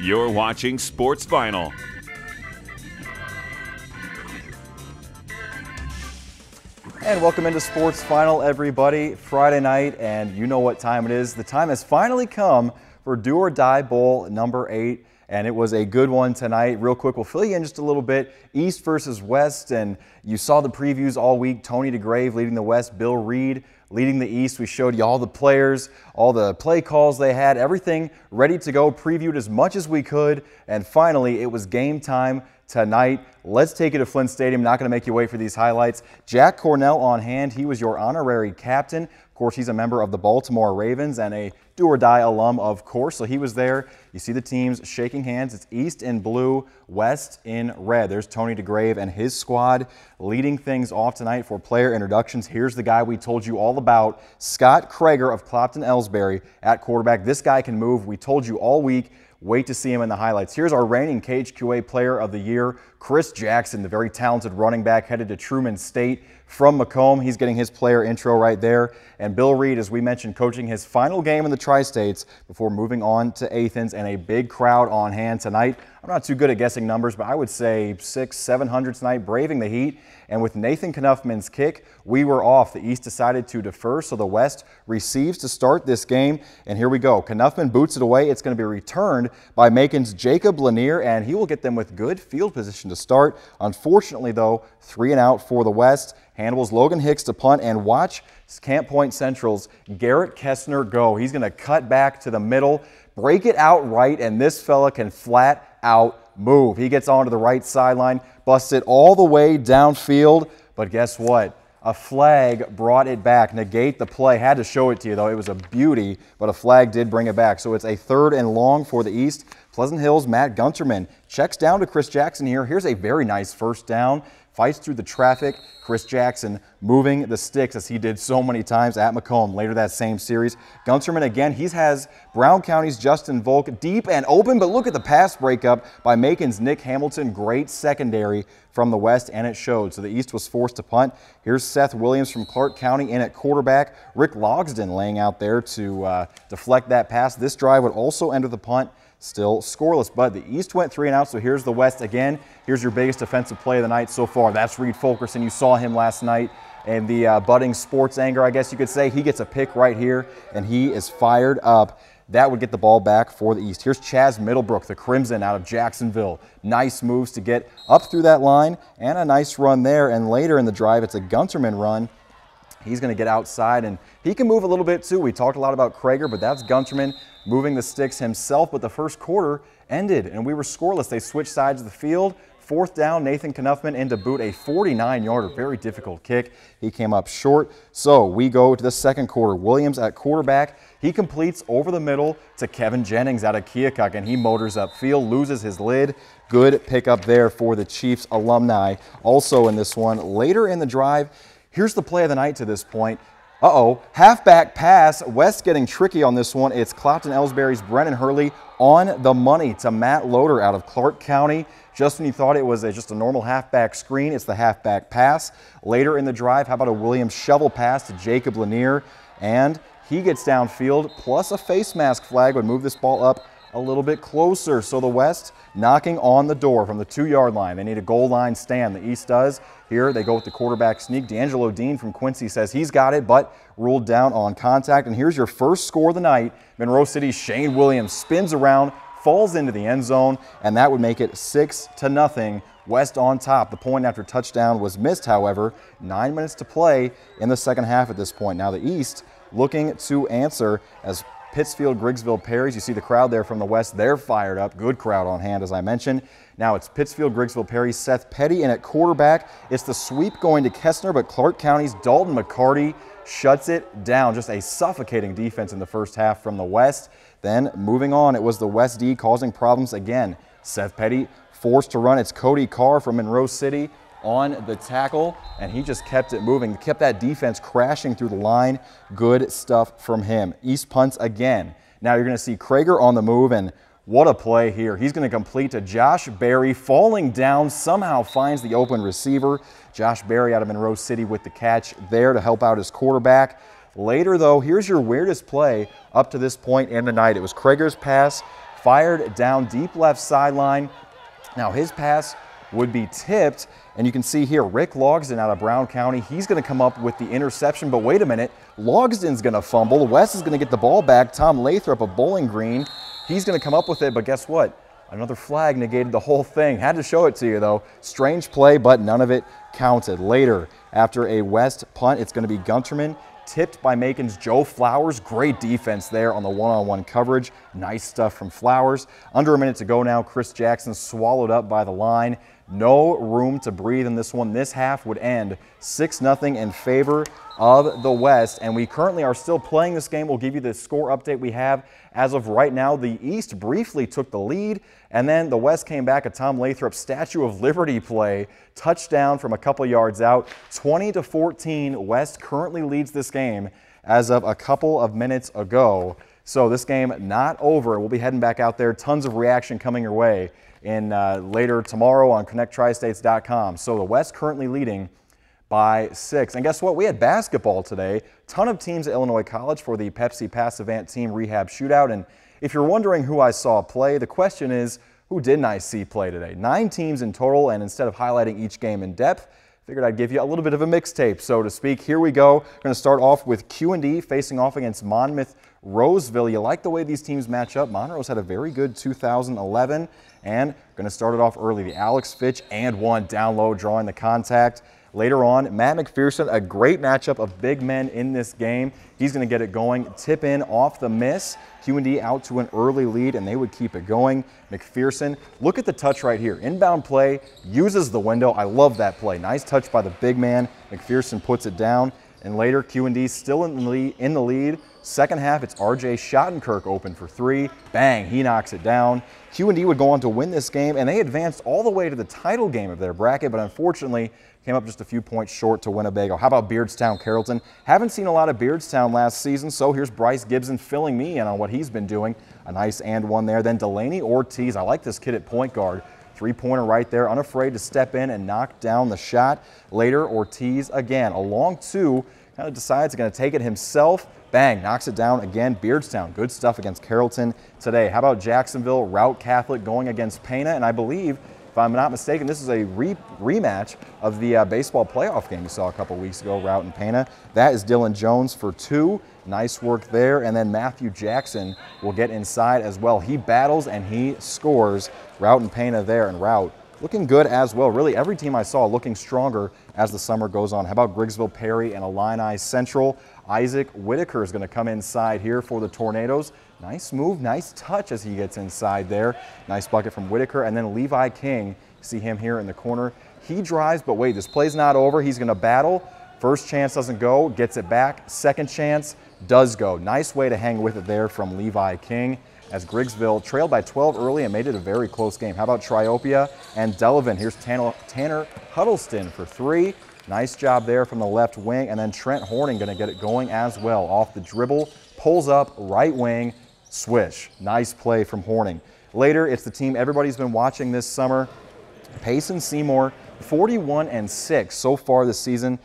You're watching Sports Final. And welcome into Sports Final, everybody. Friday night, and you know what time it is. The time has finally come for Do or Die Bowl number 8, and it was a good one tonight. Real quick, we'll fill you in just a little bit. East versus West, and you saw the previews all week. Tony DeGrave leading the West, Bill Reed leading the East. We showed you all the players, all the play calls they had, everything ready to go, previewed as much as we could, and finally it was game time tonight. Let's take you to Flint Stadium. Not going to make you wait for these highlights. Jack Cornell on hand. He was your honorary captain. Of course, he's a member of the Baltimore Ravens and a Do or Die alum, of course, so he was there. You see the teams shaking hands. It's East in blue, West in red. There's Tony DeGrave and his squad leading things off tonight for player introductions. Here's the guy we told you all about, Scott Krager of Clopton-Ellsbury at quarterback. This guy can move. We told you all week. Wait to see him in the highlights. Here's our reigning KHQA Player of the Year, Chris Jackson, the very talented running back headed to Truman State from Macomb. He's getting his player intro right there. And Bill Reed, as we mentioned, coaching his final game in the Tri-States before moving on to Athens, and a big crowd on hand tonight. I'm not too good at guessing numbers, but I would say 600-700 tonight, braving the heat. And with Nathan Knuffman's kick, we were off. The East decided to defer, so the West receives to start this game. And here we go. Knuffman boots it away. It's going to be returned by Macon's Jacob Lanier, and he will get them with good field position to start. Unfortunately, though, 3 and out for the West. Hannibal's Logan Hicks to punt, and watch Camp Point Central's Garrett Kessner go. He's going to cut back to the middle, break it out right, and this fella can flat out move. He gets onto the right sideline, busts it all the way downfield, but guess what? A flag brought it back. Negate the play. Had to show it to you, though. It was a beauty, but a flag did bring it back. So it's a 3rd and long for the East. Pleasant Hill's Matt Gunterman checks down to Chris Jackson here. Here's a very nice first down. Fights through the traffic. Chris Jackson moving the sticks as he did so many times at Macomb later that same series. Gunterman again, he has Brown County's Justin Volk deep and open, but look at the pass breakup by Macon's Nick Hamilton. Great secondary from the West, and it showed. So the East was forced to punt. Here's Seth Williams from Clark County in at quarterback. Rick Logsden laying out there to deflect that pass. This drive would also end with a punt. Still scoreless, but the East went 3 and out, so here's the West again. Here's your biggest defensive play of the night so far. That's Reed Fulkerson. You saw him last night, and the budding sports anger, I guess you could say. He gets a pick right here, and he is fired up. That would get the ball back for the East. Here's Chaz Middlebrook, the Crimson out of Jacksonville. Nice moves to get up through that line, and a nice run there. And later in the drive, it's a Gunterman run. He's going to get outside, and he can move a little bit too. We talked a lot about Krager, but that's Gunterman moving the sticks himself. But the first quarter ended, and we were scoreless. They switched sides of the field. 4th down, Nathan Knuffman in to boot a 49-yarder, very difficult kick. He came up short. So we go to the second quarter. Williams at quarterback. He completes over the middle to Kevin Jennings out of Keokuk, and he motors upfield, loses his lid. Good pickup there for the Chiefs alumni. Also in this one, later in the drive, here's the play of the night to this point. Halfback pass. West getting tricky on this one. It's Clopton-Ellsbury's Brennan Hurley on the money to Matt Loader out of Clark County. Just when you thought it was just a normal halfback screen, it's the halfback pass. Later in the drive, how about a Williams shovel pass to Jacob Lanier? And he gets downfield, plus a face mask flag would move this ball up a little bit closer. So the West knocking on the door from the 2-yard line. They need a goal line stand. The East does. Here they go with the quarterback sneak. D'Angelo Dean from Quincy says he's got it, but ruled down on contact. And here's your first score of the night. Monroe City's Shane Williams spins around, falls into the end zone, and that would make it 6-0. West on top. The point after touchdown was missed, however. 9 minutes to play in the second half at this point. Now the East looking to answer as Pittsfield, Griggsville, Perry's. You see the crowd there from the West. They're fired up. Good crowd on hand, as I mentioned. Now it's Pittsfield, Griggsville, Perry, Seth Petty in at quarterback. It's the sweep going to Kessner, but Clark County's Dalton McCarty shuts it down. Just a suffocating defense in the first half from the West. Then moving on, it was the West D causing problems again. Seth Petty forced to run. It's Cody Carr from Monroe City on the tackle, and he just kept it moving, kept that defense crashing through the line. Good stuff from him. East punts again. Now you're going to see Krager on the move, and what a play here. He's going to complete to Josh Berry, falling down, somehow finds the open receiver. Josh Berry out of Monroe City with the catch there to help out his quarterback. Later, though, here's your weirdest play up to this point in the night. It was Krager's pass fired down deep left sideline. Now his pass would be tipped, and you can see here Rick Logsdon out of Brown County. He's going to come up with the interception, but wait a minute. Logsdon's going to fumble. West is going to get the ball back. Tom Lathrop of Bowling Green, he's going to come up with it, but guess what? Another flag negated the whole thing. Had to show it to you, though. Strange play, but none of it counted. Later, after a West punt, it's going to be Gunterman, tipped by Macon's Joe Flowers. Great defense there on the one-on-one coverage. Nice stuff from Flowers. Under a minute to go now. Chris Jackson swallowed up by the line. No room to breathe in this one. This half would end 6-0 in favor of the West, and we currently are still playing this game. We'll give you the score update we have as of right now. The East briefly took the lead, and then the West came back. A Tom Lathrop Statue of Liberty play, touchdown from a couple yards out, 20-14. West currently leads this game as of a couple of minutes ago. So this game not over. We'll be heading back out there. Tons of reaction coming your way in later tomorrow on ConnectTriStates.com. So the West currently leading by 6. And guess what? We had basketball today. Ton of teams at Illinois College for the Pepsi Pass Avant Team Rehab Shootout. And if you're wondering who I saw play, the question is, who didn't I see play today? 9 teams in total, and instead of highlighting each game in depth, figured I'd give you a little bit of a mixtape, so to speak. Here we go. We're going to start off with Q&D facing off against Monmouth Roseville. You like the way these teams match up. Monrose had a very good 2011, and going to start it off early. The Alex Fitch and one down low drawing the contact. Later on, Matt McPherson, a great matchup of big men in this game. He's going to get it going. Tip in off the miss. Q&D out to an early lead, and they would keep it going. McPherson, look at the touch right here. Inbound play, uses the window. I love that play. Nice touch by the big man. McPherson puts it down. And later, Q&D still in the lead. Second half, it's R.J. Schottenkirk open for 3. Bang, he knocks it down. Q&D would go on to win this game, and they advanced all the way to the title game of their bracket, but unfortunately came up just a few points short to Winnebago. How about Beardstown Carrollton? Haven't seen a lot of Beardstown last season, so here's Bryce Gibson filling me in on what he's been doing. A nice and one there. Then Delaney Ortiz. I like this kid at point guard. Three-pointer right there, unafraid to step in and knock down the shot. Later, Ortiz again, a long 2, kind of decides he's going to take it himself. Bang, knocks it down again. Beardstown, good stuff against Carrollton today. How about Jacksonville, Route Catholic going against Pana? And I believe, if I'm not mistaken, this is a rematch of the baseball playoff game you saw a couple weeks ago, Route and Pana. That is Dylan Jones for 2. Nice work there. And then Matthew Jackson will get inside as well. He battles and he scores. Route and Pana there, and Route looking good as well. Really, every team I saw looking stronger as the summer goes on. How about Griggsville Perry and Illini Central? Isaac Whitaker is going to come inside here for the Tornadoes. Nice move, nice touch as he gets inside there. Nice bucket from Whitaker. And then Levi King, see him here in the corner. He drives, but wait, this play's not over. He's going to battle. First chance doesn't go, gets it back. Second chance does go. Nice way to hang with it there from Levi King, as Griggsville trailed by 12 early and made it a very close game. How about Triopia and Delavan? Here's Tanner Huddleston for 3. Nice job there from the left wing. And then Trent Horning going to get it going as well. Off the dribble, pulls up, right wing, swish. Nice play from Horning. Later, it's the team everybody's been watching this summer. Payson Seymour, 41-6 so far this season,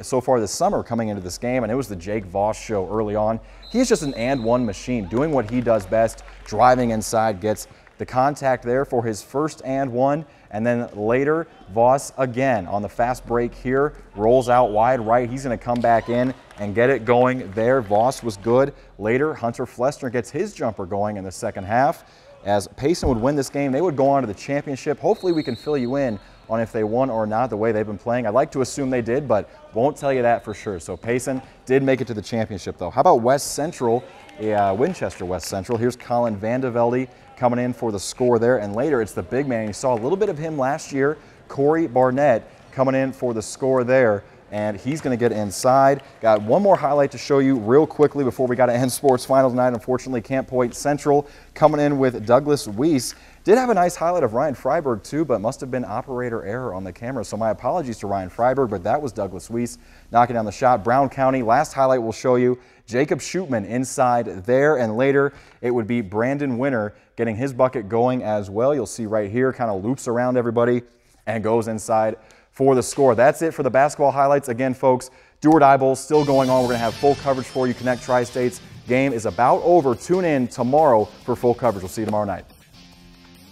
so far this summer coming into this game, and it was the Jake Voss show early on. He's just an and-one machine, doing what he does best, driving inside, gets the contact there for his first and one, and then later, Voss again on the fast break here, rolls out wide right. He's going to come back in and get it going there. Voss was good. Later, Hunter Flessner gets his jumper going in the second half. As Payson would win this game, they would go on to the championship. Hopefully we can fill you in on if they won or not the way they've been playing. I'd like to assume they did, but won't tell you that for sure. So Payson did make it to the championship, though. How about West Central, Winchester West Central? Here's Colin Vandevelde coming in for the score there. And later, it's the big man. You saw a little bit of him last year, Corey Barnett, coming in for the score there. And he's going to get inside. Got one more highlight to show you real quickly before we got to end sports finals tonight. Unfortunately, Camp Point Central coming in with Douglas Weiss. Did have a nice highlight of Ryan Freiberg too, but must have been operator error on the camera. So my apologies to Ryan Freiberg, but that was Douglas Weiss knocking down the shot. Brown County, last highlight we'll show you. Jacob Shootman inside there, and later it would be Brandon Winter getting his bucket going as well. You'll see right here, kind of loops around everybody and goes inside for the score. That's it for the basketball highlights. Again, folks, Do or Die Bowl still going on. We're going to have full coverage for you. Connect Tri-States Game is about over. Tune in tomorrow for full coverage. We'll see you tomorrow night.